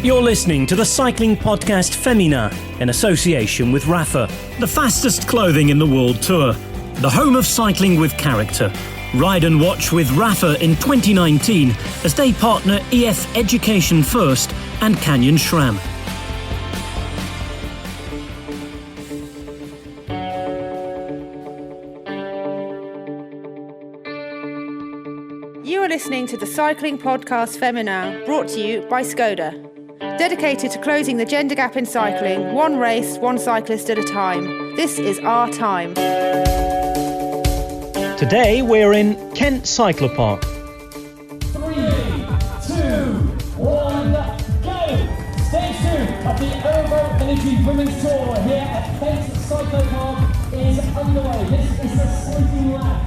You're listening to the Cycling Podcast Féminin in association with Rapha, the fastest clothing in the World Tour, the home of cycling with character. Ride and watch with Rapha in 2019 as they partner EF Education First and Canyon SRAM. You are listening to the Cycling Podcast Féminin, brought to you by Skoda. Dedicated to closing the gender gap in cycling, one race, one cyclist at a time. This is our time. Today we're in Kent Cyclopark. 3, 2, 1, go! Stage 2 of the Orla Chennaoui Women's Tour here at Kent Cyclopark is underway. This is the sleeping lap.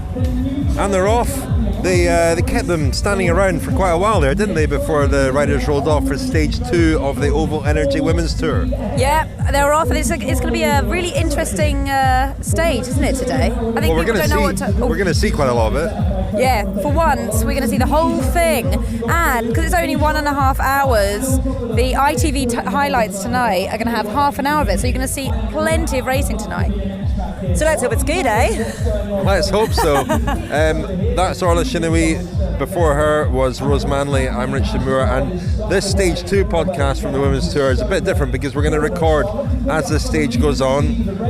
And they're off. They kept them standing around for quite a while there, didn't they, before the riders rolled off for stage 2 of the Oval Energy Women's Tour? Yeah, they were off. It's going to be a really interesting stage, isn't it, today? I think we're going to see quite a lot of it. Yeah, for once we're going to see the whole thing, and because it's only 1.5 hours, the ITV highlights tonight are going to have half an hour of it, so you're going to see plenty of racing tonight. So let's hope it's good, eh? Let's hope so. That's Orla Chennaoui. Before her was Manley. I'm Richard Moore, and this stage 2 podcast from the Women's Tour is a bit different because we're going to record as the stage goes on,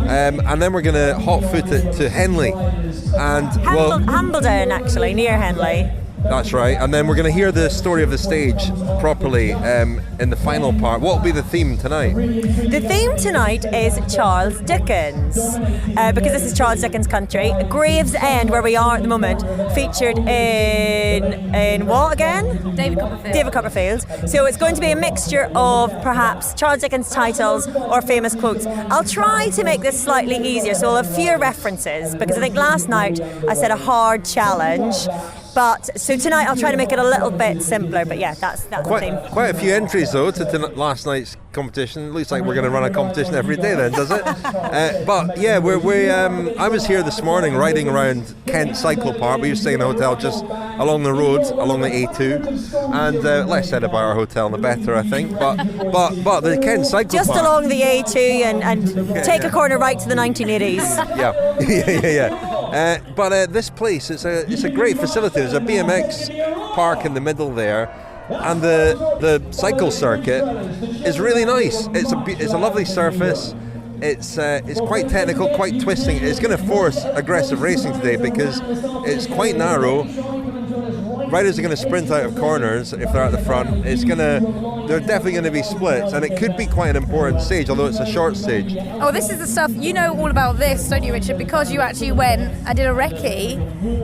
and then we're going to hot foot it to Henley and Hambledon, actually, near Henley. That's right, and then we're going to hear the story of the stage properly in the final part. What will be the theme tonight? The theme tonight is Charles Dickens, because this is Charles Dickens' country. Gravesend, where we are at the moment, featured in what again? David Copperfield. So it's going to be a mixture of perhaps Charles Dickens titles or famous quotes. I'll try to make this slightly easier, so I'll have fewer references, because I think last night I said a hard challenge. But so tonight I'll try to make it a little bit simpler. But yeah, that's the theme. Quite a few entries though to last night's competition. It looks like we're going to run a competition every day then, does it? But yeah, I was here this morning riding around Kent Cyclopark. We were staying in a hotel just along the road, along the A2, and less said about our hotel the better, I think. But the Kent Cyclopark, just along the A2 and take a corner right to the 1980s. Yeah. But this place, it's a great facility. There's a BMX park in the middle there, and the cycle circuit is really nice. It's a lovely surface. It's quite technical, quite twisting. It's going to force aggressive racing today because it's quite narrow. Riders are going to sprint out of corners if they're at the front. They're definitely going to be splits, and it could be quite an important stage, although it's a short stage. Oh, this is the stuff, you know all about this, don't you, Richard? Because you actually went and did a recce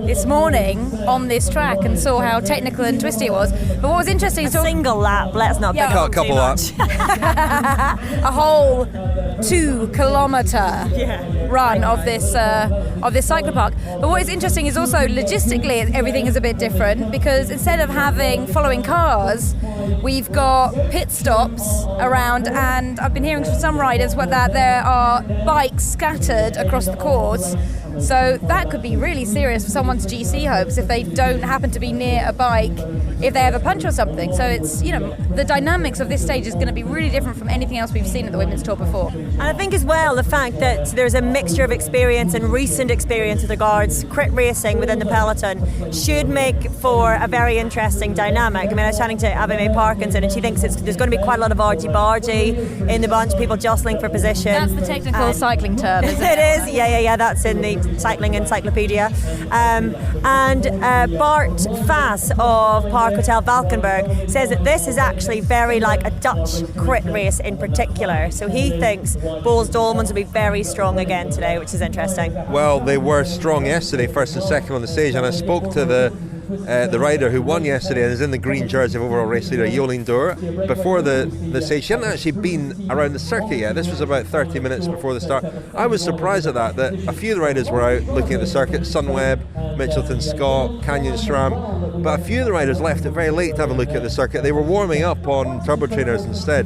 this morning on this track and saw how technical and twisty it was. But what was interesting... A single lap, let's not pick up too much. A whole 2-kilometre run of this cyclopark. But what is interesting is also logistically everything is a bit different, because instead of following cars, we've got pit stops around, and I've been hearing from some riders that there are bikes scattered across the course. So that could be really serious for someone's GC hopes if they don't happen to be near a bike if they have a punch or something. So it's, the dynamics of this stage is going to be really different from anything else we've seen at the Women's Tour before. And I think as well the fact that there's a mixture of experience and recent experience with regards crit racing within the peloton should make for a very interesting dynamic. I mean, I was chatting to Abby Parkinson, and she thinks there's going to be quite a lot of argy-bargy in the bunch, people jostling for position. That's the technical cycling term, isn't it? It is, yeah, that's in the cycling encyclopedia. And Bart Fass of Park Hotel Valkenburg says that this is actually very like a Dutch crit race in particular. So he thinks Boels-Dolmans will be very strong again today, which is interesting. Well, they were strong yesterday, first and second on the stage, and I spoke to the rider who won yesterday and is in the green jersey of overall race leader, Jolien D'hoore. Before the stage, she hadn't actually been around the circuit yet. This was about 30 minutes before the start. I was surprised at that a few of the riders were out looking at the circuit, Sunweb, Mitchelton Scott, Canyon SRAM, but a few of the riders left it very late to have a look at the circuit. They were warming up on turbo trainers instead.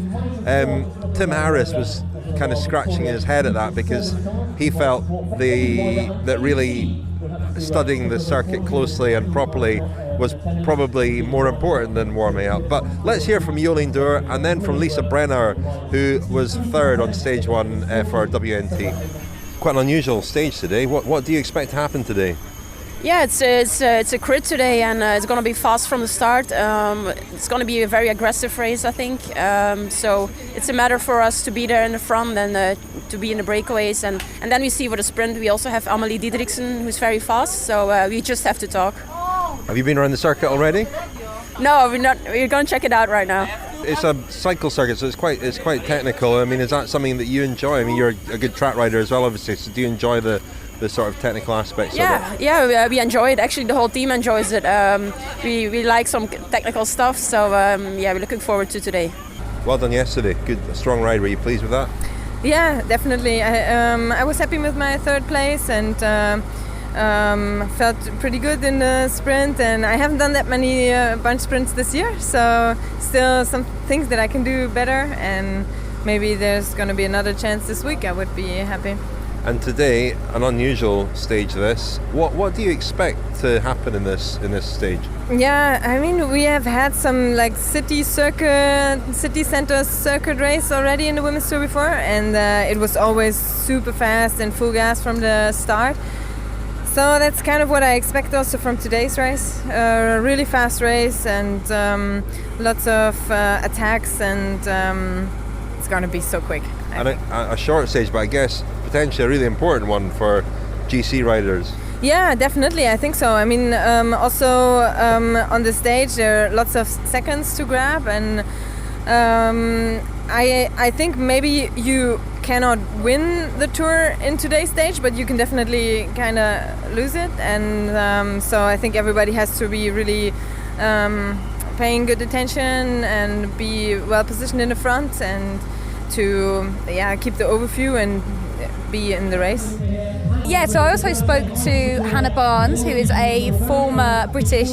Tim Harris was kind of scratching his head at that because he felt that really studying the circuit closely and properly was probably more important than warming up. But let's hear from Jolien D'hoore and then from Lisa Brenner, who was third on stage 1 for WNT. Quite an unusual stage today. What do you expect to happen today? Yeah, it's a crit today, and it's going to be fast from the start. It's going to be a very aggressive race, I think. So it's a matter for us to be there in the front and to be in the breakaways, and then we see for the sprint. We also have Amelie Diederiksen, who's very fast. So we just have to talk. Have you been around the circuit already? No, we're not. We're going to check it out right now. It's a cycle circuit, so it's quite technical. I mean, is that something that you enjoy? I mean, you're a good track rider as well, obviously. So do you enjoy the sort of technical aspects of it? Yeah, we enjoy it. Actually, the whole team enjoys it. We like some technical stuff, so we're looking forward to today. Well done yesterday. Good, strong ride. Were you pleased with that? Yeah, definitely. I was happy with my third place and felt pretty good in the sprint. And I haven't done that many bunch sprints this year, so still some things that I can do better. And maybe there's going to be another chance this week. I would be happy. And today, an unusual stage this. What do you expect to happen in this stage? Yeah, I mean, we have had some like city center circuit race already in the women's tour before, and it was always super fast and full gas from the start. So that's kind of what I expect also from today's race. A really fast race and lots of attacks, and it's going to be so quick. And a short stage, but I guess potentially a really important one for GC riders. Yeah, definitely, I think so. I mean, also on the stage there are lots of seconds to grab, and I think maybe you cannot win the tour in today's stage, but you can definitely kind of lose it. And so I think everybody has to be really paying good attention and be well positioned in the front, and to keep the overview and be in the race. Yeah, so I also spoke to Hannah Barnes, who is a former British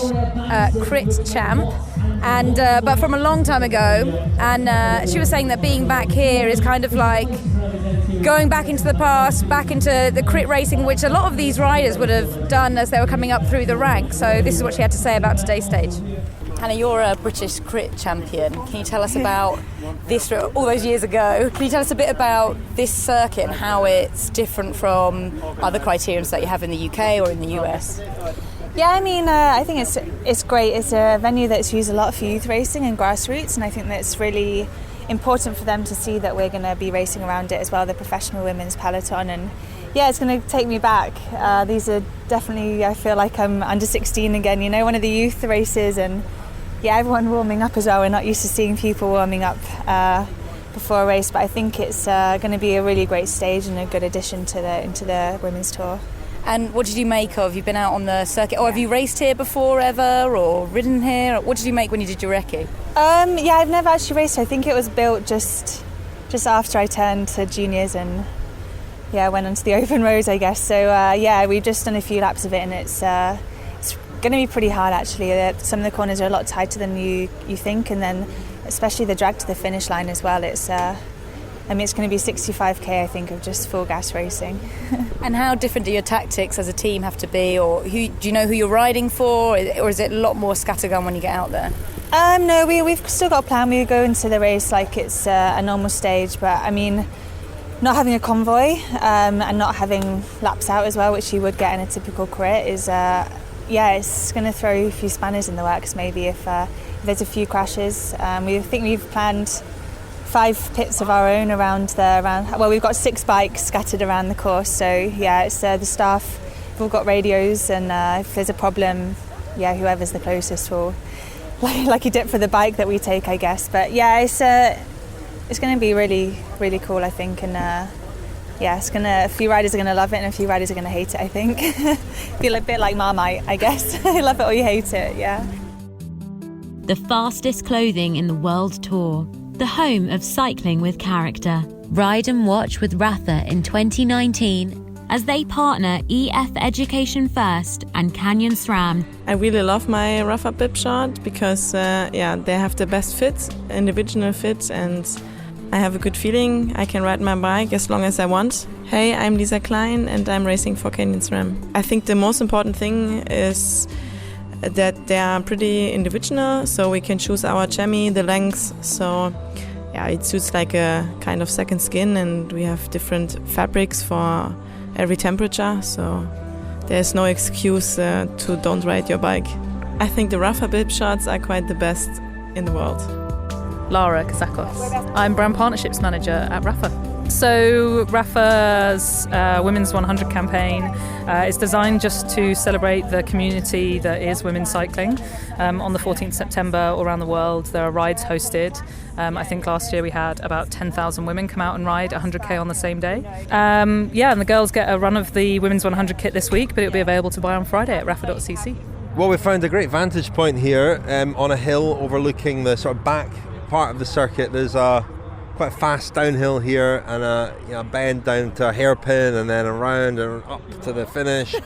crit champ, and but from a long time ago, and she was saying that being back here is kind of like going back into the past, back into the crit racing, which a lot of these riders would have done as they were coming up through the ranks. So this is what she had to say about today's stage. Hannah, you're a British crit champion. Can you tell us about this all those years ago? Can you tell us a bit about this circuit and how it's different from other criteriums that you have in the UK or in the US? Yeah, I mean, I think it's great. It's a venue that's used a lot for youth racing and grassroots, and I think that it's really important for them to see that we're going to be racing around it as well, the professional women's peloton. And yeah, it's going to take me back. These are definitely, I feel like I'm under 16 again, you know, one of the youth races, and yeah, everyone warming up as well. We're not used to seeing people warming up before a race, but I think it's going to be a really great stage and a good addition to into the women's tour. And what did you make of? You've been out on the circuit, or have you raced here before ever, or ridden here? What did you make when you did your recce? Yeah, I've never actually raced. I think it was built just after I turned to juniors and went onto the open road, I guess. So we've just done a few laps of it, and it's going to be pretty hard actually. Some of the corners are a lot tighter than you think, and then especially the drag to the finish line as well. It's it's going to be 65k, I think, of just full gas racing. And how different do your tactics as a team have to be, or do you know who you're riding for, or is it a lot more scattergun when you get out there? No, we've still got a plan. We go into the race like it's a normal stage, but I mean, not having a convoy and not having laps out as well, which you would get in a typical crit, is it's going to throw a few spanners in the works maybe if there's a few crashes. We think we've planned 5 pits of our own we've got 6 bikes scattered around the course, so it's the staff have all got radios, and if there's a problem, whoever's the closest will, like you did for the bike that we take, I guess. But it's going to be really, really cool, I think, and a few riders are going to love it and a few riders are going to hate it, I think. Feel a bit like Marmite, I guess. Love it or you hate it, yeah. The fastest clothing in the World Tour, the home of cycling with character. Ride and watch with Rapha in 2019 as they partner EF Education First and Canyon SRAM. I really love my Rapha bib short because they have the best fit, individual fit, and I have a good feeling. I can ride my bike as long as I want. Hey, I'm Lisa Klein and I'm racing for Canyon SRAM. I think the most important thing is that they are pretty individual, so we can choose our chamois, the lengths. So yeah, it suits like a kind of second skin, and we have different fabrics for every temperature. So there's no excuse to don't ride your bike. I think the Rapha bib shorts are quite the best in the world. Lara Kazakos. I'm brand partnerships manager at Rapha. So Rapha's Women's 100 campaign is designed just to celebrate the community that is women's cycling. On the 14th September all around the world there are rides hosted. I think last year we had about 10,000 women come out and ride 100k on the same day. And the girls get a run of the Women's 100 kit this week, but it'll be available to buy on Friday at rapha.cc. Well, we found a great vantage point here on a hill overlooking the sort of back part of the circuit. There's quite a fast downhill here and a bend down to a hairpin and then around and up to the finish.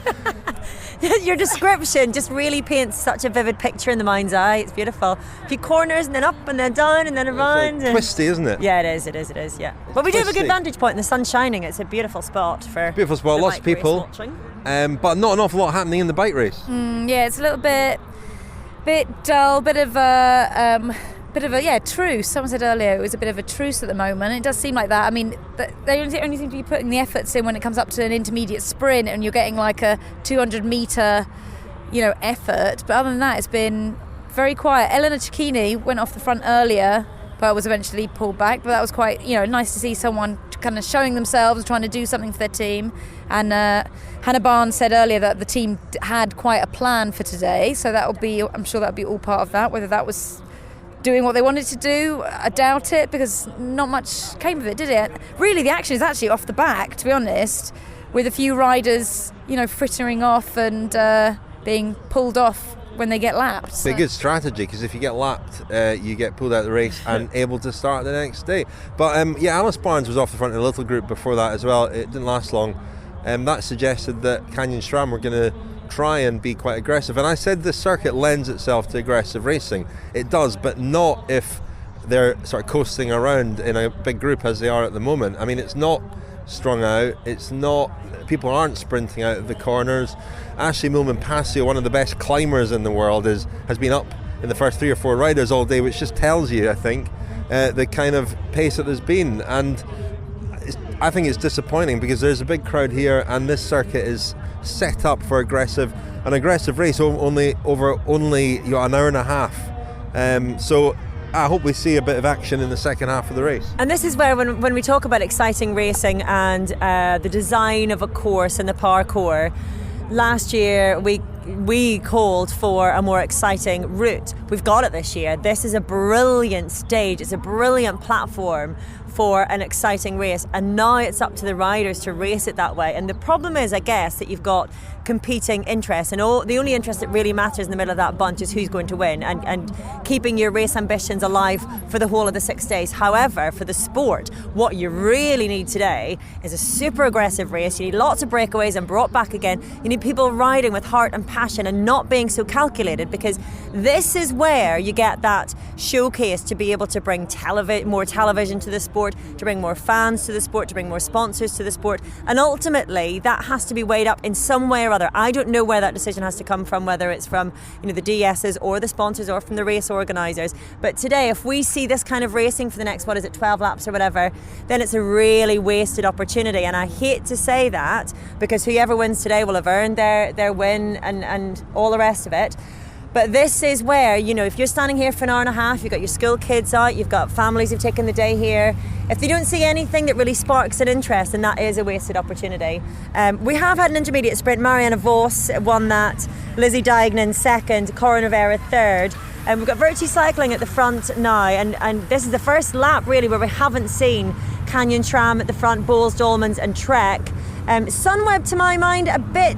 Your description just really paints such a vivid picture in the mind's eye. It's beautiful. A few corners and then up and then down and then around. It's twisty, isn't it? Yeah, it is, yeah. But we do have a good vantage point and the sun's shining. It's a beautiful spot for beautiful spot, lots of people. But not an awful lot happening in the bike race. Yeah, it's a little bit dull, bit of a truce. Someone said earlier it was a bit of a truce at the moment. It does seem like that. I mean, they only seem to be putting the efforts in when it comes up to an intermediate sprint and you're getting like a 200 metre, effort. But other than that, it's been very quiet. Elena Cecchini went off the front earlier, but was eventually pulled back. But that was quite, nice to see someone kind of showing themselves, trying to do something for their team. And Hannah Barnes said earlier that the team had quite a plan for today. So I'm sure that'll be all part of that. Whether that was doing what they wanted to do, I doubt it, because not much came of it, did it? Really, the action is actually off the back, to be honest, with a few riders, frittering off and being pulled off when they get lapped. It's a good strategy, because if you get lapped, you get pulled out of the race and able to start the next day. But Alice Barnes was off the front in a little group before that as well. It didn't last long. That suggested that Canyon SRAM were going to try and be quite aggressive, and I said the circuit lends itself to aggressive racing. It does, but not if they're sort of coasting around in a big group as they are at the moment. I mean, it's not strung out, people aren't sprinting out of the corners. Ashley Millman-Passio, one of the best climbers in the world, has been up in the first 3 or 4 riders all day, which just tells you, I think, the kind of pace that there's been. And I think it's disappointing because there's a big crowd here and this circuit is set up for an aggressive race only an hour and a half. So I hope we see a bit of action in the second half of the race. And this is where when we talk about exciting racing and the design of a course and the parkour, last year we called for a more exciting route. We've got it this year. This is a brilliant stage. It's a brilliant platform for an exciting race, and now it's up to the riders to race it that way. And the problem is, I guess, that you've got competing interests, and the only interest that really matters in the middle of that bunch is who's going to win and keeping your race ambitions alive for the whole of the 6 days. However, for the sport, what you really need today is a super aggressive race. You need lots of breakaways and brought back again. You need people riding with heart and passion and not being so calculated, because this is where you get that showcase to be able to bring more television to the sport, to bring more fans to the sport, to bring more sponsors to the sport, and ultimately that has to be weighed up in some way or other. I don't know where that decision has to come from, whether it's from the DSs or the sponsors or from the race organisers. But today, if we see this kind of racing for the next 12 laps or whatever, then it's a really wasted opportunity. And I hate to say that, because whoever wins today will have earned their win and all the rest of it. But this is where, if you're standing here for an hour and a half, you've got your school kids out, you've got families who've taken the day here. If they don't see anything that really sparks an interest, then that is a wasted opportunity. We have had an intermediate sprint. Marianne Vos won that, Lizzie Deignan second, Corin Rivera third. We've got Virtue Cycling at the front now, and this is the first lap really where we haven't seen Canyon SRAM at the front, Boels-Dolmans and Trek. Sunweb, to my mind, a bit...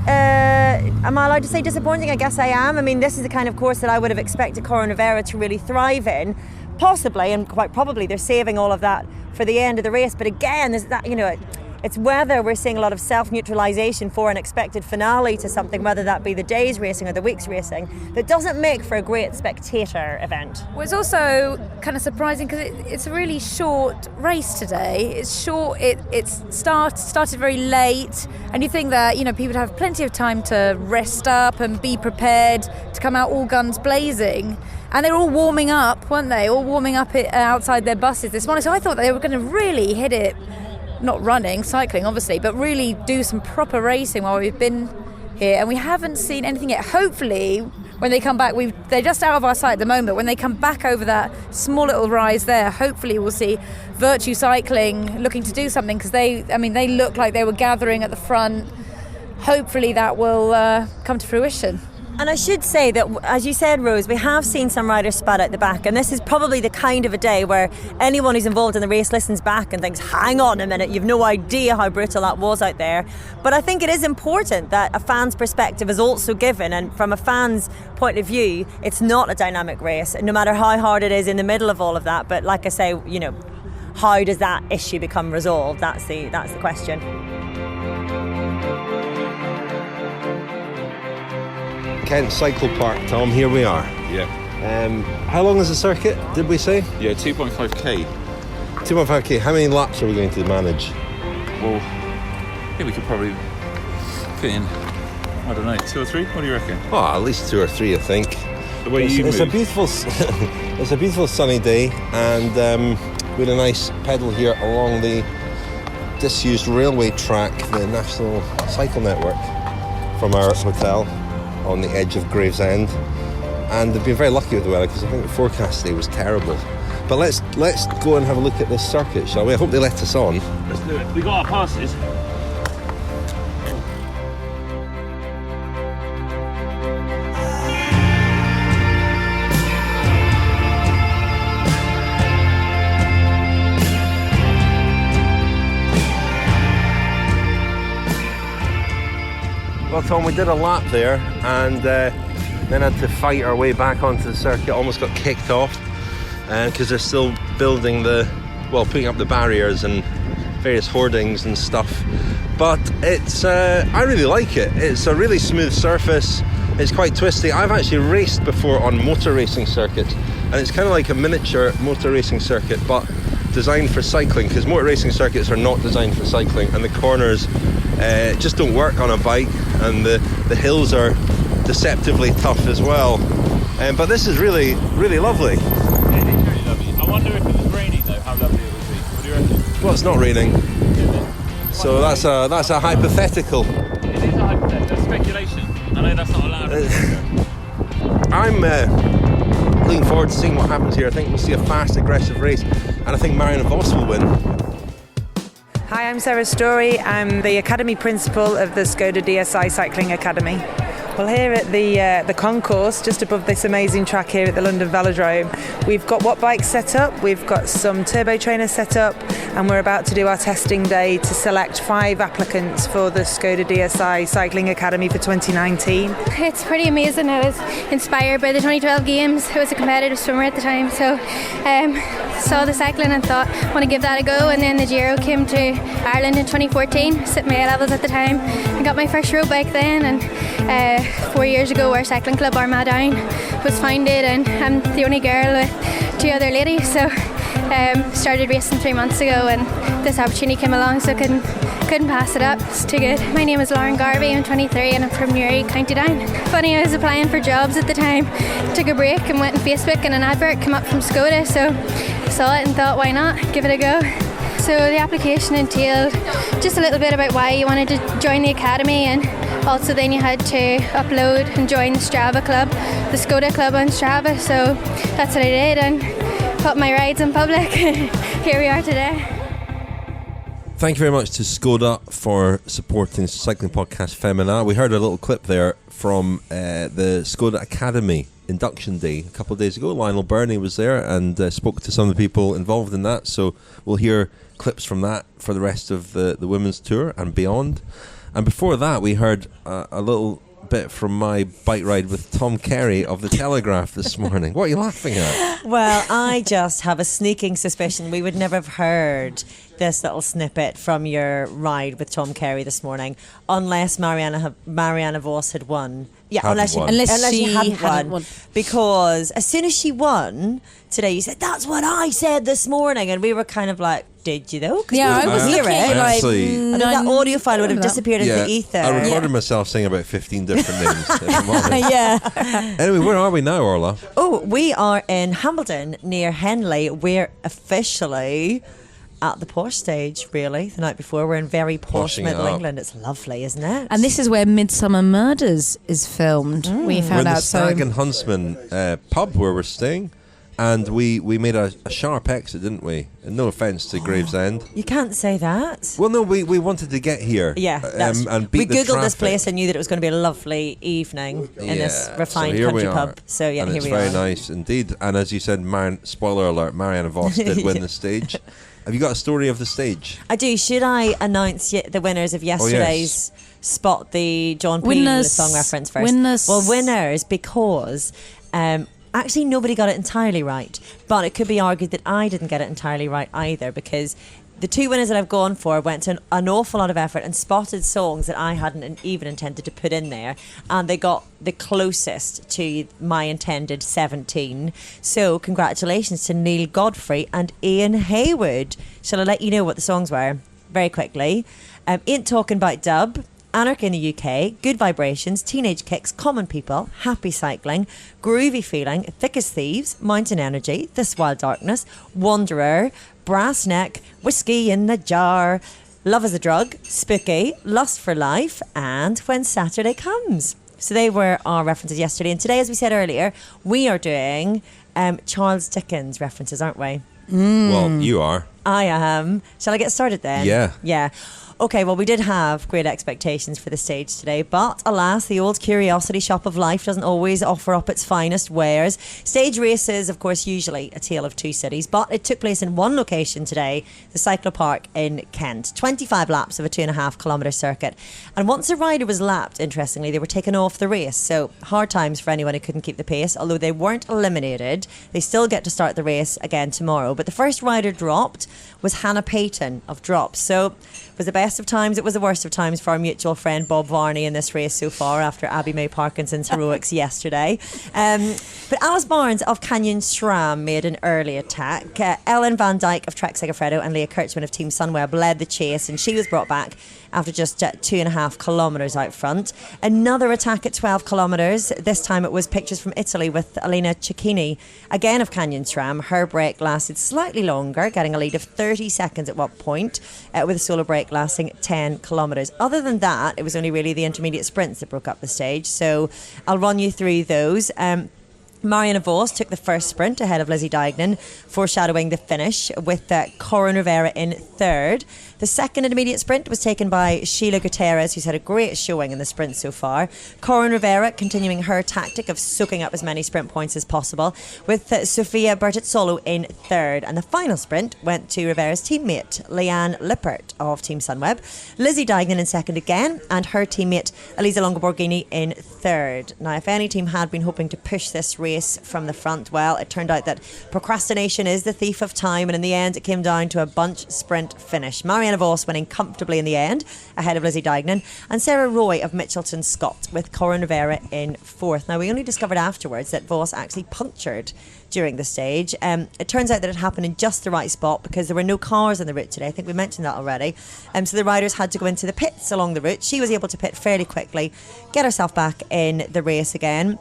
am I allowed to say disappointing? I guess I am. I mean, this is the kind of course that I would have expected Corin Rivera to really thrive in. Possibly, and quite probably, they're saving all of that for the end of the race. But again, there's that, It's whether we're seeing a lot of self-neutralisation for an expected finale to something, whether that be the day's racing or the week's racing, that doesn't make for a great spectator event. Well, it's also kind of surprising because it's a really short race today. It's short. It started very late, and you think that people would have plenty of time to rest up and be prepared to come out all guns blazing. And they were all warming up, weren't they? All warming up outside their buses this morning. So I thought they were going to really hit it, not running, cycling obviously, but really do some proper racing while we've been here. And we haven't seen anything yet. Hopefully, when they come back, they're just out of our sight at the moment. When they come back over that small little rise there, hopefully we'll see Virtue Cycling looking to do something, because they look like they were gathering at the front. Hopefully that will come to fruition. And I should say that, as you said, Rose, we have seen some riders spat out the back, and this is probably the kind of a day where anyone who's involved in the race listens back and thinks, hang on a minute, you've no idea how brutal that was out there. But I think it is important that a fan's perspective is also given, and from a fan's point of view, it's not a dynamic race, no matter how hard it is in the middle of all of that. But like I say, how does that issue become resolved? That's the question. Kent Cyclopark, Tom, here we are. Yeah. How long is the circuit, did we say? Yeah, 2.5k. 2.5k. How many laps are we going to manage? Well, I think we could probably fit in, I don't know, 2 or 3? What do you reckon? Oh, at least 2 or 3, I think. The way you move. It's a beautiful sunny day, and we had a nice pedal here along the disused railway track, the National Cycle Network, from our hotel on the edge of Gravesend, and they've been very lucky with the weather, because I think the forecast today was terrible. But let's go and have a look at this circuit, shall we? I hope they let us on. Let's do it. We got our passes. Well, Tom, we did a lap there, and then had to fight our way back onto the circuit. Almost got kicked off because they're still building putting up the barriers and various hoardings and stuff. But it's I really like it. It's a really smooth surface. It's quite twisty. I've actually raced before on motor racing circuits, and it's kind of like a miniature motor racing circuit, but designed for cycling, because motor racing circuits are not designed for cycling, and the corners just don't work on a bike, and the hills are deceptively tough as well. But this is really, really lovely. It is really lovely. I wonder if it was raining though, how lovely it would be. What do you reckon? Well, it's not raining, so that's a hypothetical. It is a hypothetical. That's speculation. I know that's not allowed. I'm looking forward to seeing what happens here. I think we'll see a fast, aggressive race, and I think Marianne Vos will win. Hi, I'm Sarah Story. I'm the Academy Principal of the Skoda DSI Cycling Academy. Well, here at the concourse, just above this amazing track here at the London Velodrome, we've got Watt bikes set up, we've got some turbo trainers set up, and we're about to do our testing day to select 5 applicants for the Skoda DSI Cycling Academy for 2019. It's pretty amazing. I was inspired by the 2012 Games. I was a competitive swimmer at the time, so saw the cycling and thought, I want to give that a go. And then the Giro came to Ireland in 2014, set my A levels at the time. I got my first road bike then, and 4 years ago our cycling club Armagh Down was founded, and I'm the only girl with 2 other ladies, so started racing 3 months ago, and this opportunity came along, so I couldn't pass it up. It's too good. My name is Lauren Garvey, I'm 23 and I'm from Newry, County Down. Funny, I was applying for jobs at the time, took a break and went on Facebook, and an advert came up from Skoda, so saw it and thought, why not, give it a go. So the application entailed just a little bit about why you wanted to join the academy, and also then you had to upload and join the Strava club, the Skoda club on Strava, so that's what I did and put my rides in public. Here we are today. Thank you very much to Skoda for supporting Cycling Podcast Féminin. We heard a little clip there from the Skoda Academy induction day a couple of days ago. Lionel Burney was there and spoke to some of the people involved in that, so we'll hear clips from that for the rest of the women's tour and beyond. And before that, we heard a little bit from my bike ride with Tom Kerry of The Telegraph this morning. What are you laughing at? Well, I just have a sneaking suspicion we would never have heard this little snippet from your ride with Tom Carey this morning, unless Marianne Vos had won. Yeah, unless she hadn't won. Because as soon as she won today, you said, that's what I said this morning. And we were kind of like, did you though? Yeah, I was hear looking it. like, and then that audio file would have disappeared into the ether. I recorded myself saying about 15 different names. If I'm honest. Yeah. Anyway, where are we now, Orla? Oh, we are in Hambledon near Henley. We're officially at the posh stage, really. The night before, we're in very posh Middle England. It's lovely, isn't it? And this is where Midsummer Murders is filmed. We found we're in the out. Stag and Huntsman pub where we're staying. And we made a sharp exit, didn't we? And no offence to Gravesend. You can't say that. Well, no, we wanted to get here. Yeah, and beat we the googled traffic. this place and knew that it was going to be a lovely evening in this refined so country pub. So yeah, and here it's we very are. nice indeed. And as you said, spoiler alert, Marianne Vos did win the stage. Have you got a story of the stage? I do. Should I announce the winners of yesterday's Spot the John Peel song reference first? Winners because actually nobody got it entirely right, but it could be argued that I didn't get it entirely right either, because the two winners that I've gone for went to an awful lot of effort and spotted songs that I hadn't even intended to put in there, and they got the closest to my intended 17. So congratulations to Neil Godfrey and Ian Haywood. Shall I let you know what the songs were very quickly? Ain't Talking About Dub, Anarchy in the UK, Good Vibrations, Teenage Kicks, Common People, Happy Cycling, Groovy Feeling, Thick as Thieves, Mountain Energy, This Wild Darkness, Wanderer, Brass Neck, Whiskey in the Jar, Love is a Drug, Spooky, Lust for Life, and When Saturday Comes. So they were our references yesterday. And today, as we said earlier, we are doing Charles Dickens references, aren't we? Well, you are. I am. Shall I get started then? Yeah. Yeah. Okay, well, we did have great expectations for the stage today, but alas, the old curiosity shop of life doesn't always offer up its finest wares. Stage races, of course, usually a tale of two cities, but it took place in one location today, the Cyclopark in Kent. 25 laps of a 2.5 kilometre circuit. And once a rider was lapped, interestingly, they were taken off the race. So hard times for anyone who couldn't keep the pace. Although they weren't eliminated, they still get to start the race again tomorrow. But the first rider dropped was Hannah Payton of Drops. So it was the best of times, it was the worst of times for our mutual friend Bob Varney in this race so far after Abby May Parkinson's heroics yesterday. But Alice Barnes of Canyon SRAM made an early attack. Ellen Van Dyke of Trek Segafredo and Leah Kirchman of Team Sunweb led the chase, and she was brought back after just 2.5 kilometres out front. Another attack at 12 kilometres. This time it was pictures from Italy with Elena Cecchini, again of Canyon SRAM. Her break lasted slightly longer, getting a lead of 30 seconds at one point, with a solo break lasting 10 kilometres. Other than that, it was only really the intermediate sprints that broke up the stage. So I'll run you through those. Marianne Vos took the first sprint ahead of Lizzie Deignan, foreshadowing the finish with Corin Rivera in third. The second intermediate sprint was taken by Sheila Gutierrez, who's had a great showing in the sprint so far. Corin Rivera continuing her tactic of soaking up as many sprint points as possible, with Sofia Bertizzolo in third. And the final sprint went to Rivera's teammate, Leanne Lippert of Team Sunweb. Lizzie Deignan in second again, and her teammate, Elisa Longoborghini, in third. Now, if any team had been hoping to push this race from the front, well, it turned out that procrastination is the thief of time, and in the end, it came down to a bunch sprint finish. Marianne Vos winning comfortably in the end, ahead of Lizzie Deignan, and Sarah Roy of Mitchelton Scott, with Corin Rivera in fourth. Now, we only discovered afterwards that Vos actually punctured during the stage. It turns out that it happened in just the right spot because there were no cars on the route today. I think we mentioned that already. So the riders had to go into the pits along the route. She was able to pit fairly quickly, get herself back in the race again.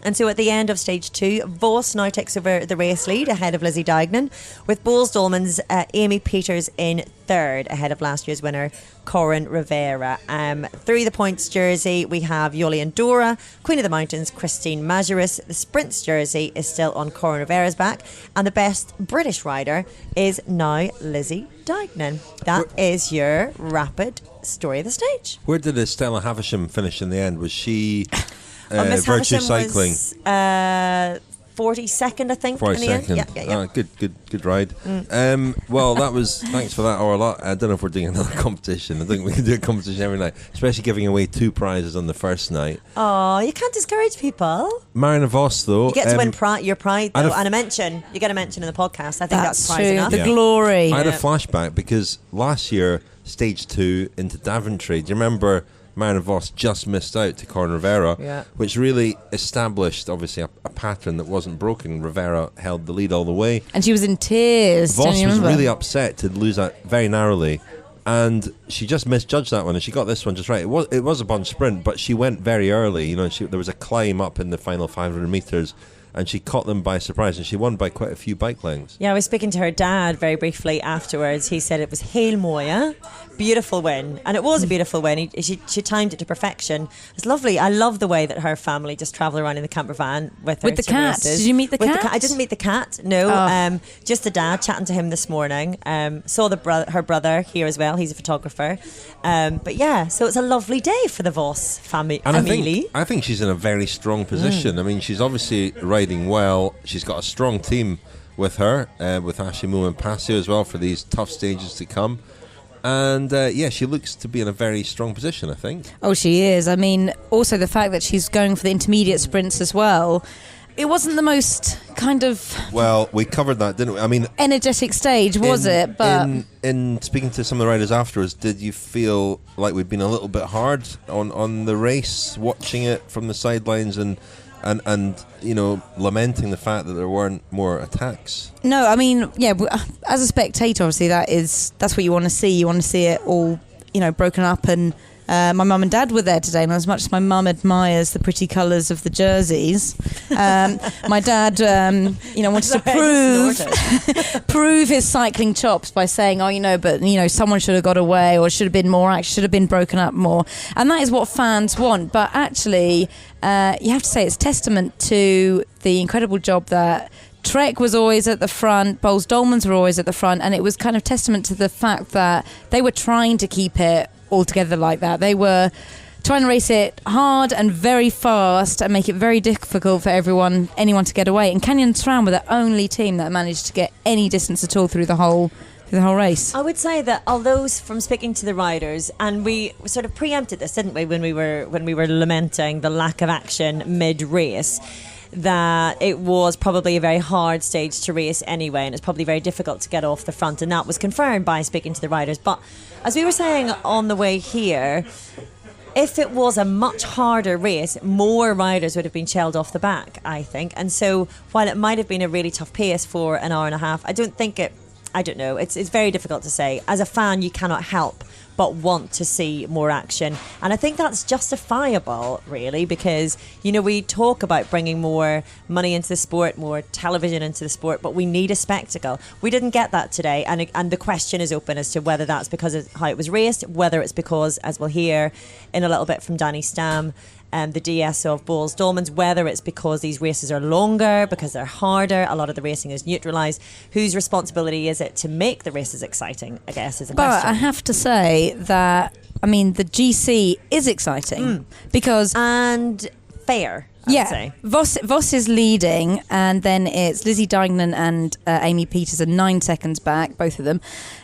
And so at the end of stage 2, Vos now takes over the race lead ahead of Lizzie Deignan, with Boels-Dolmans, Amy Peters in third, ahead of last year's winner, Corin Rivera. Through the points jersey, we have Jolien D'hoore, Queen of the Mountains, Christine Majerus. The sprints jersey is still on Corin Rivera's back, and the best British rider is now Lizzie Deignan. That is your rapid story of the stage. Where did Stella Havisham finish in the end? Was she... Miss Virtue Havisham Cycling was 42nd, I think. 42nd. Yeah. Good ride. Well, that was thanks for that, Orla. I don't know if we're doing another competition. I think we can do a competition every night, especially giving away 2 prizes on the first night. Oh, you can't discourage people. Marianne Vos, though, you get to win your pride, though, and a mention. You get a mention in the podcast. I think that's prize enough. The glory. I had a flashback because last year, stage 2 into Daventry. Do you remember? Marianne Vos just missed out to Corn Rivera, which really established, obviously, a pattern that wasn't broken. Rivera held the lead all the way. And she was in tears. Vos was really upset to lose that very narrowly. And she just misjudged that one, and she got this one just right. It was a bunch sprint, but she went very early. You know, there was a climb up in the final 500 metres, and she caught them by surprise, and she won by quite a few bike lengths. Yeah, I was speaking to her dad very briefly afterwards. He said it was Hail Moya, beautiful win, and it was a beautiful win. She timed it to perfection. It's lovely. I love the way that her family just travel around in the camper van with her. With the cat. Races. Did you meet the cat? I didn't meet the cat. No, just the dad. Chatting to him this morning. Saw her brother here as well. He's a photographer. But yeah, so it's a lovely day for the Vos family. And I think she's in a very strong position. I mean, she's obviously riding well. She's got a strong team with her, with Ashimu and Passio as well for these tough stages to come. And she looks to be in a very strong position, I think. Oh, she is. I mean, also the fact that she's going for the intermediate sprints as well. It wasn't the most kind of... Well, we covered that, didn't we? I mean... energetic stage, was it? But in speaking to some of the riders afterwards, did you feel like we'd been a little bit hard on the race, watching it from the sidelines and you know, lamenting the fact that there weren't more attacks? No, I mean, as a spectator, obviously that's what you want to see. You want to see it all, you know, broken up. And my mum and dad were there today, and as much as my mum admires the pretty colours of the jerseys, my dad, wanted to prove his cycling chops by saying, someone should have got away, or should have been more action, should have been broken up more. And that is what fans want. But actually, you have to say it's testament to the incredible job that Trek was always at the front, Boels-Dolmans were always at the front, and it was kind of testament to the fact that they were trying to keep it all together like that. They were trying to race it hard and very fast and make it very difficult for anyone to get away. And Canyon and SRAM were the only team that managed to get any distance at all through the whole race. I would say that although from speaking to the riders, and we sort of preempted this, didn't we, when we were lamenting the lack of action mid-race, that it was probably a very hard stage to race anyway, and it's probably very difficult to get off the front, and that was confirmed by speaking to the riders. But as we were saying on the way here, if it was a much harder race, more riders would have been shelled off the back, I think. And so while it might have been a really tough pace for an hour and a half, I don't know, it's very difficult to say. As a fan, you cannot help but want to see more action. And I think that's justifiable, really, because, you know, we talk about bringing more money into the sport, more television into the sport, but we need a spectacle. We didn't get that today, and the question is open as to whether that's because of how it was raced, whether it's because, as we'll hear in a little bit from Danny Stam, the DS of Boels-Dolmans, whether it's because these races are longer, because they're harder, a lot of the racing is neutralised. Whose responsibility is it to make the races exciting, I guess, is a question. But I have to say that, I mean, the GC is exciting because... And fair, I would say. Vos is leading, and then it's Lizzie Deignan and Amy Peterson 9 seconds back, both of them.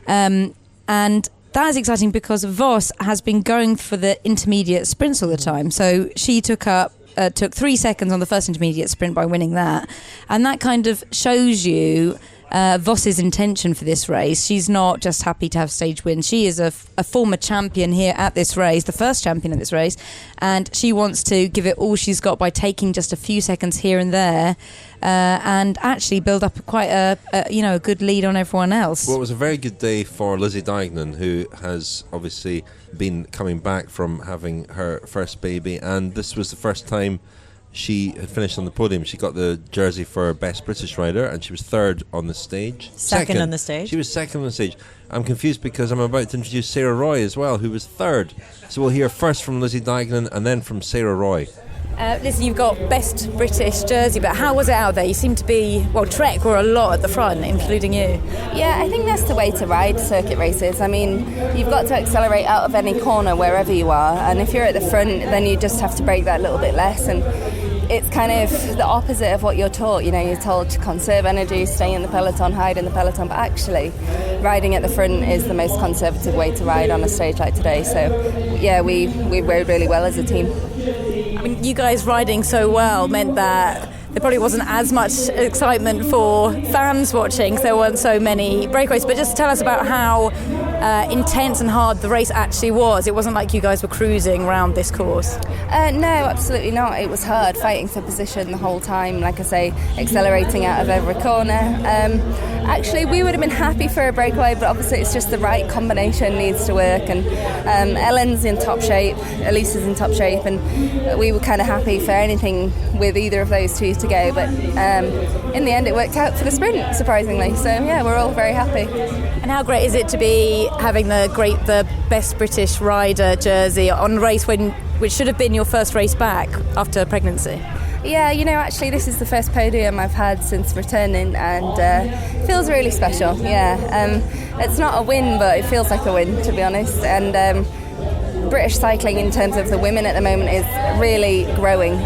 And that is exciting because Vos has been going for the intermediate sprints all the time. So she took 3 seconds on the first intermediate sprint by winning that. And that kind of shows you Vos's intention for this race. She's not just happy to have stage wins. She is a former champion here at this race, the first champion at this race. And she wants to give it all she's got by taking just a few seconds here and there. And actually build up quite a good lead on everyone else. Well, it was a very good day for Lizzie Deignan, who has obviously been coming back from having her first baby, and this was the first time she had finished on the podium. She got the jersey for Best British Rider, and she was third on the stage. Second on the stage. She was second on the stage. I'm confused because I'm about to introduce Sarah Roy as well, who was third. So we'll hear first from Lizzie Deignan and then from Sarah Roy. Listen, you've got Best British jersey, but how was it out there? You seem to be, Trek were a lot at the front, including you. Yeah, I think that's the way to ride circuit races. I mean, you've got to accelerate out of any corner wherever you are, and if you're at the front, then you just have to brake that little bit less. And it's kind of the opposite of what you're taught. You know, you're told to conserve energy, stay in the peloton, hide in the peloton, but actually riding at the front is the most conservative way to ride on a stage like today. So yeah, we rode really well as a team. I mean, you guys riding so well meant that there probably wasn't as much excitement for fans watching because there weren't so many breakaways. But just tell us about how intense and hard the race actually was. It wasn't like you guys were cruising around this course. No, absolutely not. It was hard, fighting for position the whole time. Like I say, accelerating out of every corner. Actually, we would have been happy for a breakaway, but obviously it's just the right combination needs to work. And Ellen's in top shape, Elise is in top shape, and we were kind of happy for anything with either of those two to go. But in the end, it worked out for the sprint, surprisingly. So yeah, we're all very happy. And how great is it to be having the best British rider jersey on a race which should have been your first race back after pregnancy? Yeah, you know, actually this is the first podium I've had since returning, and it feels really special. Yeah, it's not a win, but it feels like a win, to be honest. And British cycling in terms of the women at the moment is really growing,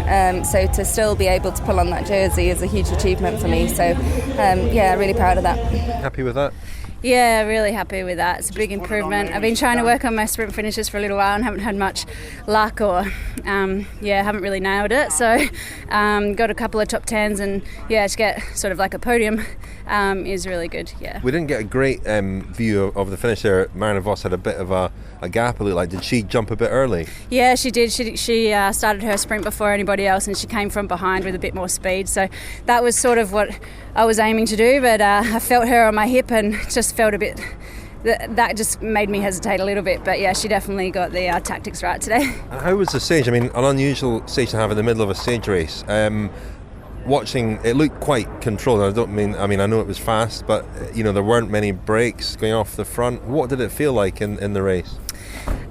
so to still be able to pull on that jersey is a huge achievement for me. So yeah, really proud of that. Happy with that? Yeah, really happy with that. It's a big improvement. I've been trying to work on my sprint finishes for a little while and haven't had much luck, or haven't really nailed it. So got a couple of top 10s, and yeah, to get sort of like a podium is really good. Yeah. We didn't get a great view of the finish there. Marianne Vos had a bit of a gap, it looked like. Did she jump a bit early? Yeah, she did. She started her sprint before anybody else, and she came from behind with a bit more speed. So that was sort of what I was aiming to do, but I felt her on my hip and just felt a bit... That just made me hesitate a little bit, but yeah, she definitely got the tactics right today. And how was the stage? I mean, an unusual stage to have in the middle of a stage race. Watching, it looked quite controlled. I know it was fast, but you know, there weren't many breaks going off the front. What did it feel like in the race?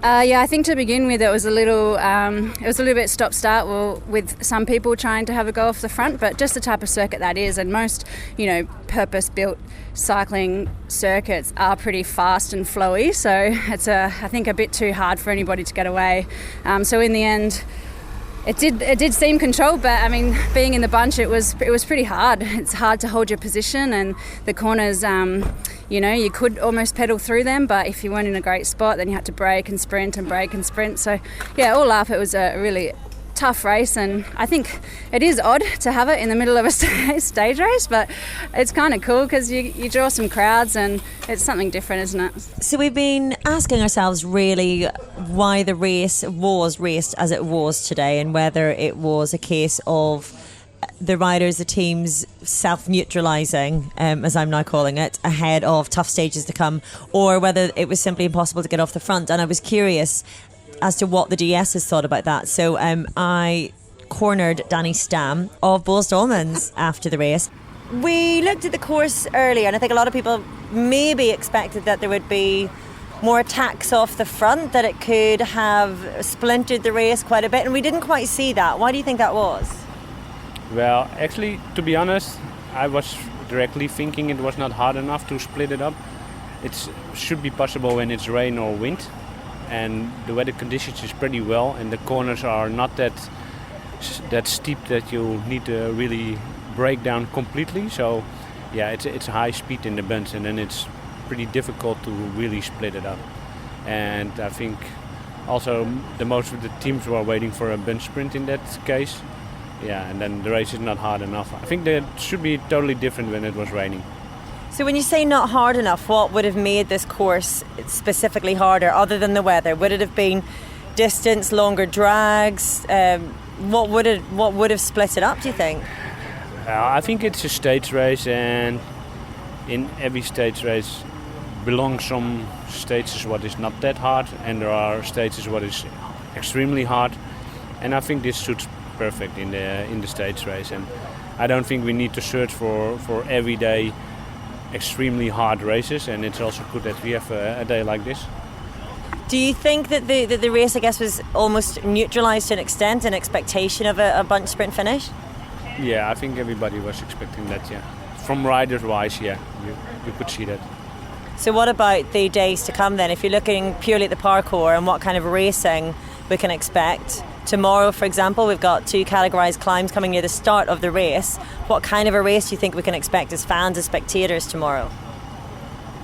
I think to begin with it was a little bit stop-start, with some people trying to have a go off the front, but just the type of circuit that is, and most, you know, purpose-built cycling circuits are pretty fast and flowy, so it's I think a bit too hard for anybody to get away. So in the end, it did seem controlled, but I mean, being in the bunch, it was pretty hard. It's hard to hold your position, and the corners, you know, you could almost pedal through them, but if you weren't in a great spot, then you had to brake and sprint and brake and sprint. So yeah, all up, it was a really tough race, and I think it is odd to have it in the middle of a stage race, but it's kind of cool because you draw some crowds, and it's something different, isn't it? So we've been asking ourselves really why the race was raced as it was today, and whether it was a case of the riders, the teams self-neutralising, as I'm now calling it, ahead of tough stages to come, or whether it was simply impossible to get off the front. And I was curious as to what the DS has thought about that. So I cornered Danny Stam of Boels-Dolmans after the race. We looked at the course earlier, and I think a lot of people maybe expected that there would be more attacks off the front, that it could have splintered the race quite a bit, and we didn't quite see that. Why do you think that was? Well, actually, to be honest, I was directly thinking it was not hard enough to split it up. It should be possible when it's rain or wind, and the weather conditions is pretty well, and the corners are not that steep that you need to really break down completely. So yeah, it's high speed in the bends, and then it's pretty difficult to really split it up. And I think also most of the teams were waiting for a bench sprint in that case. Yeah, and then the race is not hard enough. I think that should be totally different when it was raining. So when you say not hard enough, what would have made this course specifically harder other than the weather? Would it have been distance, longer drags? What would have split it up, do you think? I think it's a stage race, and in every stage race belongs some stages what is not that hard, and there are stages what is extremely hard. And I think this suits perfect in the stage race, and I don't think we need to search for every day extremely hard races, and it's also good that we have a day like this. Do you think that the race, I guess, was almost neutralised to an extent in expectation of a bunch sprint finish? Yeah, I think everybody was expecting that, yeah. From riders wise, yeah, you could see that. So what about the days to come then? If you're looking purely at the parkour and what kind of racing we can expect, tomorrow, for example, we've got 2 categorised climbs coming near the start of the race. What kind of a race do you think we can expect as fans, as spectators tomorrow?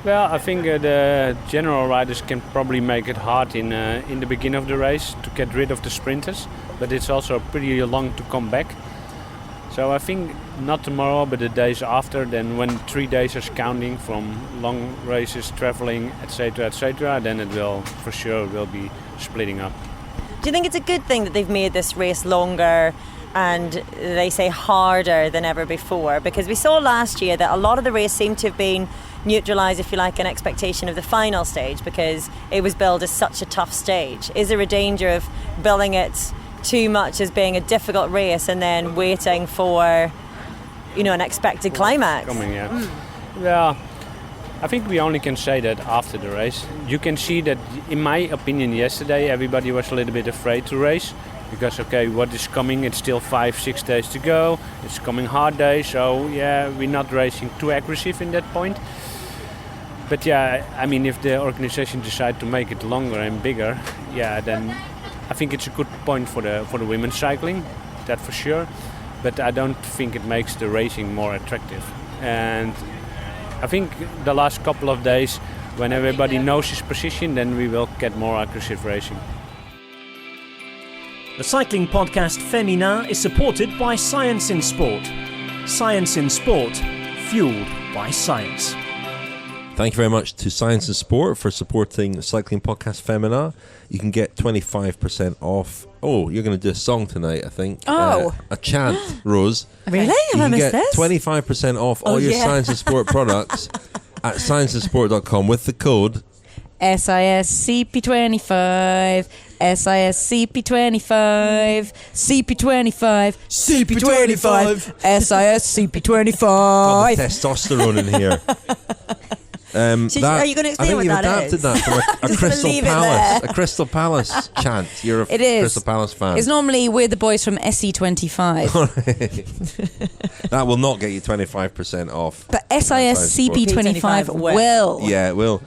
Well, I think the general riders can probably make it hard in the beginning of the race to get rid of the sprinters, but it's also pretty long to come back. So I think not tomorrow, but the days after, then when 3 days is counting from long races, traveling, etc., then it will, for sure, will be splitting up. Do you think it's a good thing that they've made this race longer and they say harder than ever before? Because we saw last year that a lot of the race seemed to have been neutralised, if you like, in expectation of the final stage because it was billed as such a tough stage. Is there a danger of billing it too much as being a difficult race and then waiting for, an expected climax? Coming, yeah. Well, I think we only can say that after the race. You can see that, in my opinion, yesterday everybody was a little bit afraid to race because, okay, what is coming? It's still 5-6 days to go. It's coming hard days, so yeah, we're not racing too aggressive in that point. But yeah, I mean, if the organization decide to make it longer and bigger, yeah, then I think it's a good point for the women's cycling, that for sure. But I don't think it makes the racing more attractive. And I think the last couple of days, when everybody knows his position, then we will get more aggressive racing. The Cycling Podcast Féminin is supported by Science in Sport. Science in Sport, fueled by science. Thank you very much to Science and Sport for supporting the Cycling Podcast Féminin. You can get 25% off. Oh, you're going to do a song tonight, I think. Oh. A chant, Rose. Really? Have I missed this? You can get 25% off all your Science and Sport products at scienceandsport.com with the code SISCP25, SISCP25, CP25, CP25, SISCP25. Got the testosterone in here. Are you going to explain what that is? I think you've adapted that from a Crystal Palace, a Crystal Palace chant. You're a Crystal Palace fan. It's normally we're the boys from SE25. That will not get you 25% off. But SISCP25 will. Yeah, it will.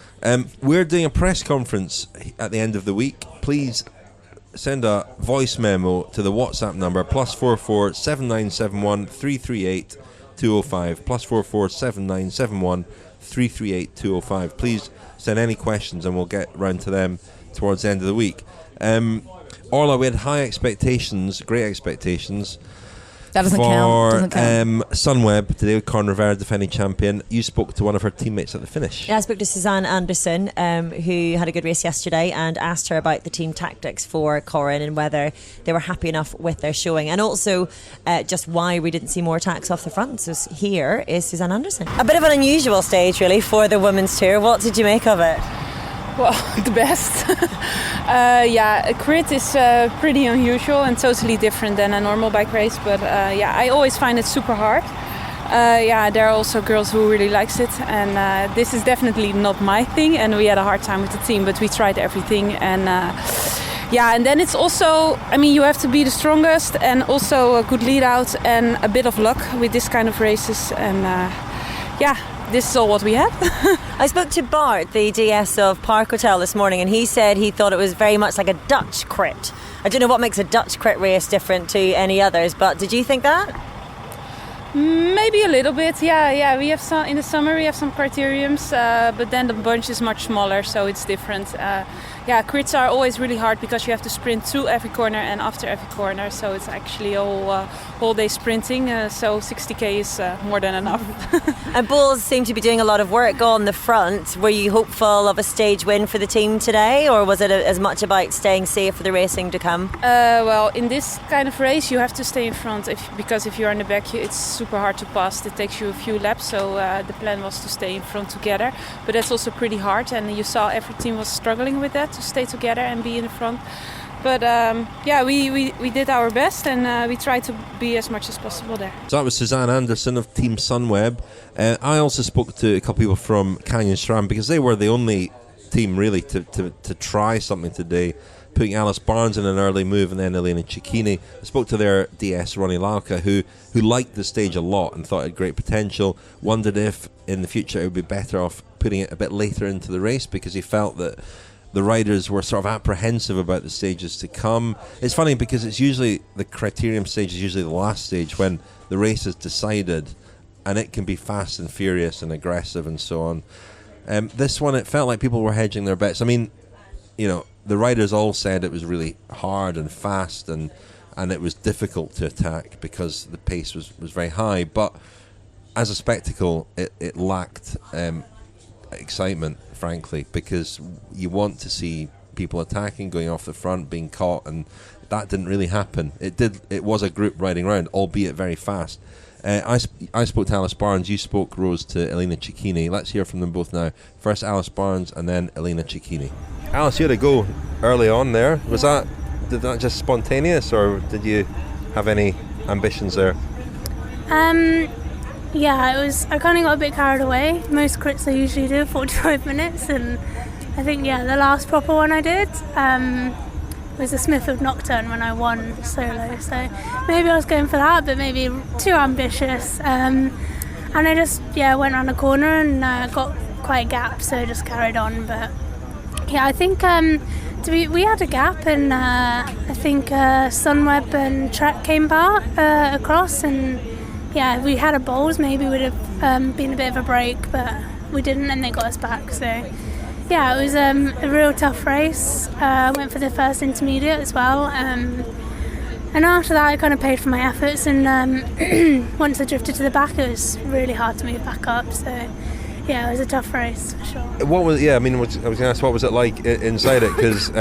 We're doing a press conference at the end of the week. Please send a voice memo to the WhatsApp number +44 7971 338 205 +44 7971 338 205. Please send any questions and we'll get round to them towards the end of the week. Orla, we had high expectations, great expectations. That doesn't count. Sunweb today with Conor Rivera, defending champion. You spoke to one of her teammates at the finish. Yeah, I spoke to Suzanne Anderson, who had a good race yesterday, and asked her about the team tactics for Corin and whether they were happy enough with their showing, and also just why we didn't see more attacks off the front. So here is Suzanne Anderson. A bit of an unusual stage, really, for the women's tour. What did you make of it? Well, the best. A crit is pretty unusual and totally different than a normal bike race. But I always find it super hard. There are also girls who really likes it, and this is definitely not my thing. And we had a hard time with the team, but we tried everything. And and then it's also, you have to be the strongest, and also a good lead out and a bit of luck with this kind of races. And this is all what we had. I spoke to Bart, the DS of Park Hotel, this morning, and he said he thought it was very much like a Dutch crit. I don't know what makes a Dutch crit race different to any others, but did you think that? Maybe a little bit, yeah. We have some in the summer. We have some criteriums, but then the bunch is much smaller, so it's different. Crits are always really hard because you have to sprint to every corner and after every corner, so it's actually whole day sprinting. So 60k is more than enough. And Boels seemed to be doing a lot of work on the front. Were you hopeful of a stage win for the team today, or was it as much about staying safe for the racing to come? Well, in this kind of race, you have to stay in front because if you're in the back, it's super hard to pass. It takes you a few laps, so the plan was to stay in front together. But that's also pretty hard, and you saw every team was struggling with that, to stay together and be in the front. But we did our best, and we tried to be as much as possible there. So that was Suzanne Anderson of Team Sunweb. I also spoke to a couple of people from Canyon SRAM because they were the only team really to try something today, putting Alice Barnes in an early move and then Elena Cecchini. I spoke to their DS, Ronnie Lauka, who liked the stage a lot and thought it had great potential, wondered if in the future it would be better off putting it a bit later into the race because he felt that the riders were sort of apprehensive about the stages to come. It's funny because it's usually the criterium stage is usually the last stage when the race is decided, and it can be fast and furious and aggressive and so on. This one, it felt like people were hedging their bets. I mean, you know, the riders all said it was really hard and fast and it was difficult to attack because the pace was very high. But as a spectacle, it lacked excitement, frankly, because you want to see people attacking, going off the front, being caught, and that didn't really happen. It was a group riding around, albeit very fast. I spoke to Alice Barnes. You spoke, Rose, to Elena Cecchini. Let's hear from them both now. First Alice Barnes and then Elena Cecchini. Alice, you had a go early on there. Did that just spontaneous, or did you have any ambitions there? Yeah, I kind of got a bit carried away. Most crits I usually do 45 minutes, and I think, the last proper one I did was the Smithfield Nocturne when I won solo. So maybe I was going for that, but maybe too ambitious. And I just, went around a corner and got quite a gap, so just carried on. But I think we had a gap, and I think Sunweb and Trek came across, and if we had a Boels, maybe would have been a bit of a break, but we didn't, and they got us back. So it was a real tough race. I went for the first intermediate as well, and after that I kind of paid for my efforts, and once I drifted to the back it was really hard to move back up. So it was a tough race for sure. I was going to ask, what was it like inside it, because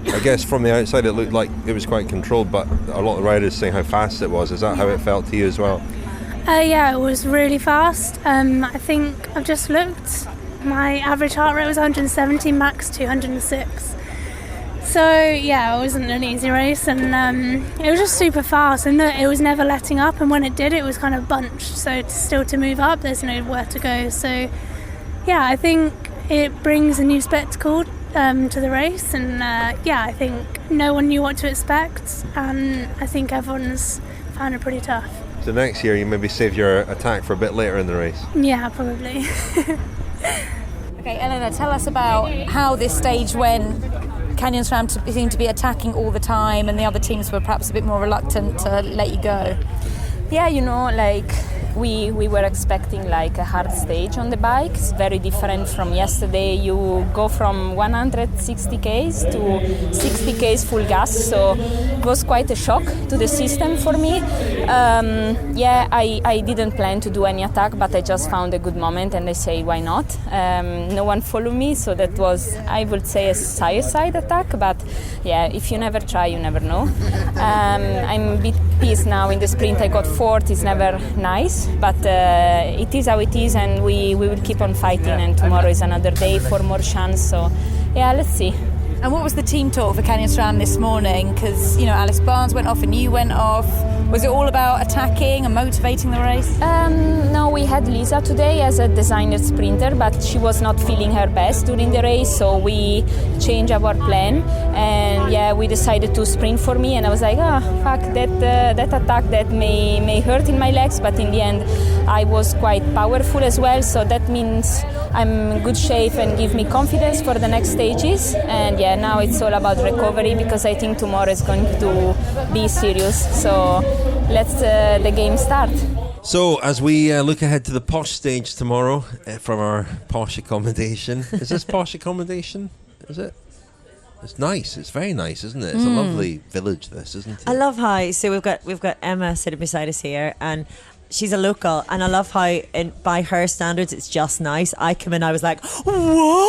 I guess from the outside it looked like it was quite controlled, but a lot of riders saying how fast it was. Is that how it felt to you as well? It was really fast. I think I've just looked. My average heart rate was 170, max 206. So it wasn't an easy race, and it was just super fast, and it was never letting up, and when it did, it was kind of bunched. So to move up, there's nowhere to go. So I think it brings a new spectacle to the race, and I think no one knew what to expect, and I think everyone's found it pretty tough. So next year you maybe save your attack for a bit later in the race? Yeah, probably. Okay, Elena, tell us about how this stage went. Canyon SRAM seemed to be attacking all the time, and the other teams were perhaps a bit more reluctant to let you go. Yeah, we were expecting a hard stage on the bike. It's very different from yesterday. You go from 160 k's to 60 k's full gas, so it was quite a shock to the system for me. I didn't plan to do any attack, but I just found a good moment and I say, why not? No one followed me, so that was, I would say, a side attack, but if you never try, you never know. I'm a bit pissed now in the sprint. I got fourth. It's never nice, but it is how it is, and we will keep on fighting, and tomorrow is another day for more chance, so let's see. And what was the team talk for Canyon SRAM this morning? Because Alice Barnes went off and you went off. Was it all about attacking and motivating the race? No, we had Lisa today as a designer sprinter, but she was not feeling her best during the race, so we changed our plan, and we decided to sprint for me, and I was like, fuck, that attack that may hurt in my legs, but in the end I was quite powerful as well, so that means I'm in good shape and give me confidence for the next stages, and now it's all about recovery, because I think tomorrow is going to be serious, so let's the game start. So as we look ahead to the posh stage tomorrow from our posh accommodation. Is this posh accommodation? Is it? It's nice. It's very nice, isn't it? It's a lovely village, this, isn't it? I love how, so we've got Emma sitting beside us here, and she's a local, and I love how, by her standards, it's just nice. I come in, I was like, whoa!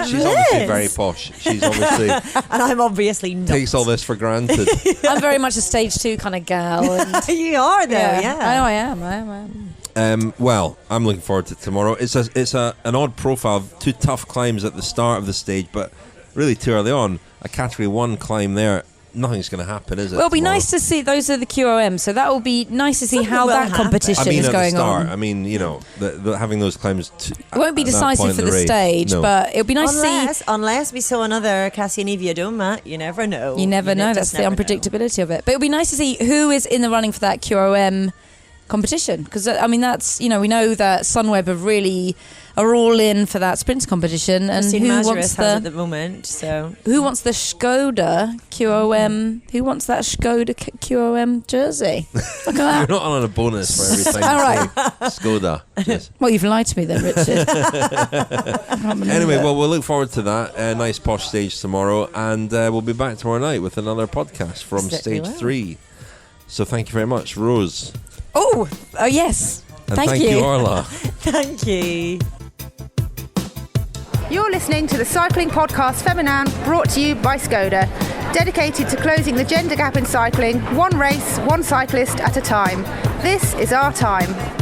She's obviously very posh. She's obviously... and I'm obviously not. Takes all this for granted. I'm very much a stage 2 kind of gal. And you are, though, yeah. I know I am. Well, I'm looking forward to tomorrow. It's an odd profile, 2 tough climbs at the start of the stage, but really too early on. A Category 1 climb there. Nothing's going to happen, is it? Well, it'll be nice to see. Those are the QOM, so that will be nice to see how that competition is going on. I mean, having those climbs. It won't be decisive for the stage, but it'll be nice to see. Unless we saw another Cassiani Viadoma, you never know. You never know. That's the unpredictability of it. But it'll be nice to see who is in the running for that QOM competition? Because I mean, that's, you know, we know that Sunweb are all in for that sprint competition, and Christine who Majerus wants has at the moment? So who wants the Skoda QOM? Who wants that Skoda QOM jersey? Look at that. You're not on a bonus for every time. All right. Skoda. Yes. Well, you've lied to me then, Richard. Anyway, well, we'll look forward to that. Nice posh stage tomorrow, and we'll be back tomorrow night with another podcast from stage 3. So thank you very much, Rose. Oh yes. And thank you, Orla. Thank you. You're listening to the Cycling Podcast Féminin, brought to you by Skoda, dedicated to closing the gender gap in cycling, one race, one cyclist at a time. This is our time.